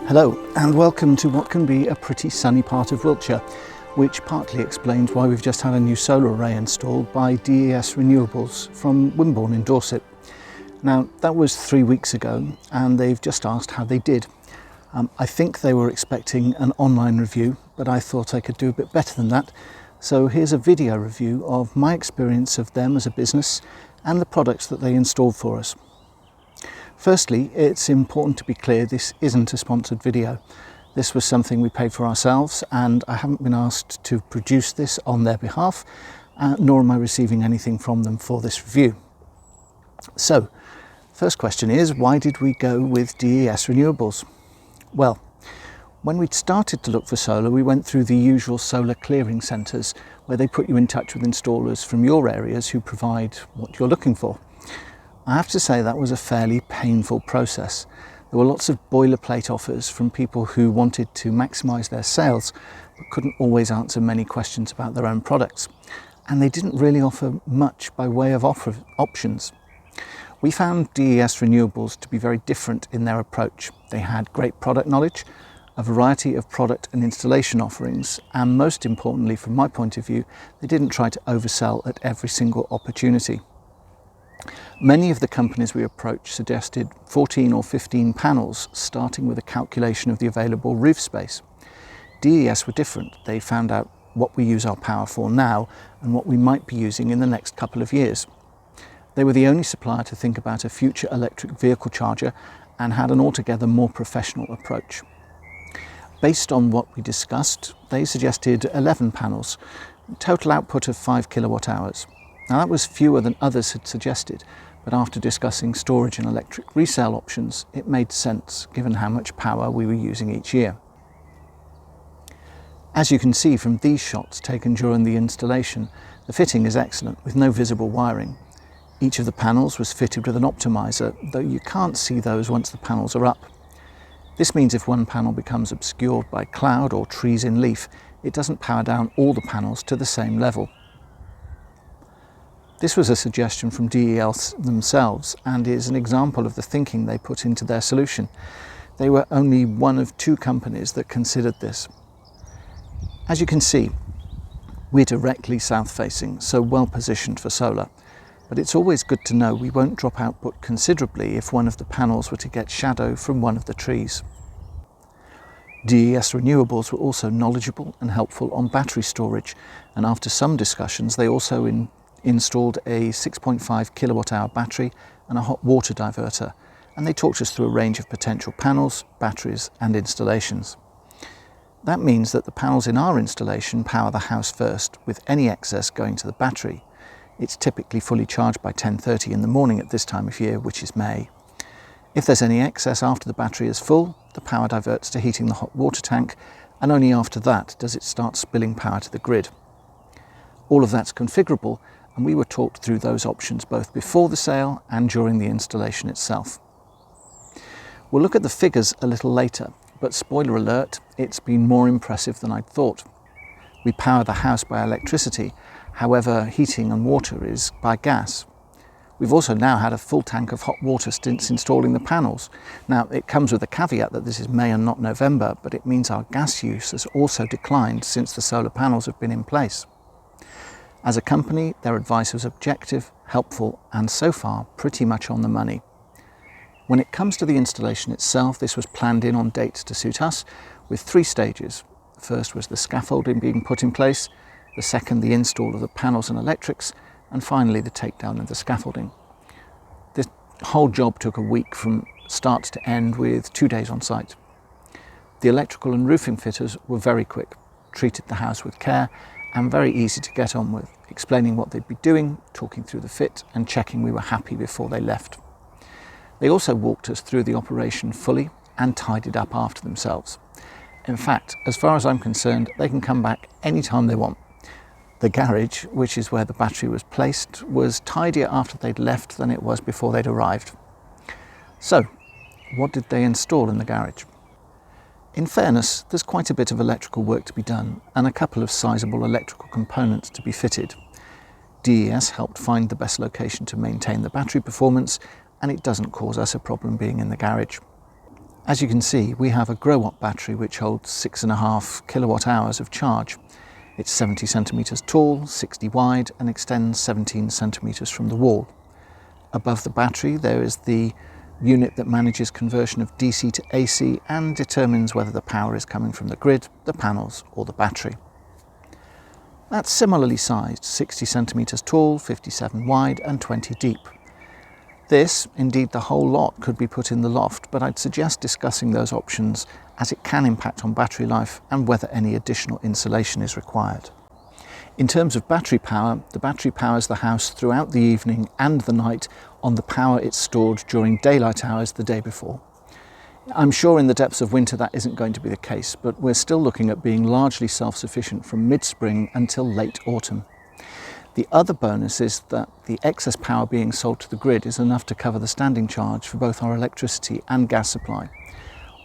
Hello and welcome to what can be a pretty sunny part of Wiltshire, which partly explains why we've just had a new solar array installed by DES Renewables from Wimborne in Dorset. Now that was 3 weeks ago and they've just asked how they did. I think they were expecting an online review, but I thought I could do a bit better than that. So here's a video review of my experience of them as a business and the products that they installed for us. Firstly, it's important to be clear this isn't a sponsored video. This was something we paid for ourselves and I haven't been asked to produce this on their behalf, nor am I receiving anything from them for this review. So, first question is, why did we go with DES Renewables? Well, when we'd started to look for solar, we went through the usual solar clearing centres where they put you in touch with installers from your areas who provide what you're looking for. I have to say that was a fairly painful process. There were lots of boilerplate offers from people who wanted to maximise their sales but couldn't always answer many questions about their own products. And they didn't really offer much by way of options. We found DES Renewables to be very different in their approach. They had great product knowledge, a variety of product and installation offerings, and most importantly from my point of view, they didn't try to oversell at every single opportunity. Many of the companies we approached suggested 14 or 15 panels, starting with a calculation of the available roof space. DES were different. They found out what we use our power for now and what we might be using in the next couple of years. They were the only supplier to think about a future electric vehicle charger and had an altogether more professional approach. Based on what we discussed, they suggested 11 panels, total output of 5 kilowatt hours. Now that was fewer than others had suggested, but after discussing storage and electric resale options, it made sense given how much power we were using each year. As you can see from these shots taken during the installation, the fitting is excellent with no visible wiring. Each of the panels was fitted with an optimizer, though you can't see those once the panels are up. This means if one panel becomes obscured by cloud or trees in leaf, it doesn't power down all the panels to the same level. This was a suggestion from DES themselves and is an example of the thinking they put into their solution. They were only one of 2 companies that considered this. As you can see, we're directly south facing, so well positioned for solar. But it's always good to know we won't drop output considerably if one of the panels were to get shadow from one of the trees. DES Renewables were also knowledgeable and helpful on battery storage, and after some discussions they also installed a 6.5 kilowatt hour battery and a hot water diverter, and they talked us through a range of potential panels, batteries and installations. That means that the panels in our installation power the house first, with any excess going to the battery. It's typically fully charged by 10:30 in the morning at this time of year, which is May. If there's any excess after the battery is full, the power diverts to heating the hot water tank, and only after that does it start spilling power to the grid. All of that's configurable, and we were talked through those options both before the sale and during the installation itself. We'll look at the figures a little later, but spoiler alert, it's been more impressive than I'd thought. We power the house by electricity, however heating and water is by gas. We've also now had a full tank of hot water since installing the panels. Now it comes with a caveat that this is May and not November, but it means our gas use has also declined since the solar panels have been in place. As a company, their advice was objective, helpful, and so far pretty much on the money. When it comes to the installation itself, this was planned in on dates to suit us, with 3 stages. The first was the scaffolding being put in place, the second the install of the panels and electrics, and finally the takedown of the scaffolding. This whole job took a week from start to end with 2 days on site. The electrical and roofing fitters were very quick, treated the house with care, and very easy to get on with, explaining what they'd be doing, talking through the fit and checking we were happy before they left. They also walked us through the operation fully and tidied up after themselves. In fact, as far as I'm concerned, they can come back anytime they want. The garage, which is where the battery was placed, was tidier after they'd left than it was before they'd arrived. So, what did they install in the garage? In fairness, there's quite a bit of electrical work to be done and a couple of sizable electrical components to be fitted. DES helped find the best location to maintain the battery performance, and it doesn't cause us a problem being in the garage. As you can see, we have a grow-up battery which holds 6.5 kilowatt hours of charge. It's 70 centimetres tall, 60 wide, and extends 17 centimetres from the wall. Above the battery there is the unit that manages conversion of DC to AC and determines whether the power is coming from the grid, the panels, or the battery. That's similarly sized, 60 centimetres tall, 57 wide, and 20 deep. This, indeed the whole lot, could be put in the loft, but I'd suggest discussing those options as it can impact on battery life and whether any additional insulation is required. In terms of battery power, the battery powers the house throughout the evening and the night on the power it's stored during daylight hours the day before. I'm sure in the depths of winter that isn't going to be the case, but we're still looking at being largely self-sufficient from mid-spring until late autumn. The other bonus is that the excess power being sold to the grid is enough to cover the standing charge for both our electricity and gas supply.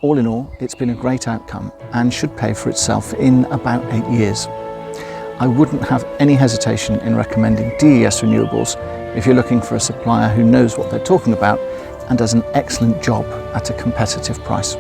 All in all, it's been a great outcome and should pay for itself in about 8 years. I wouldn't have any hesitation in recommending DES Renewables if you're looking for a supplier who knows what they're talking about and does an excellent job at a competitive price.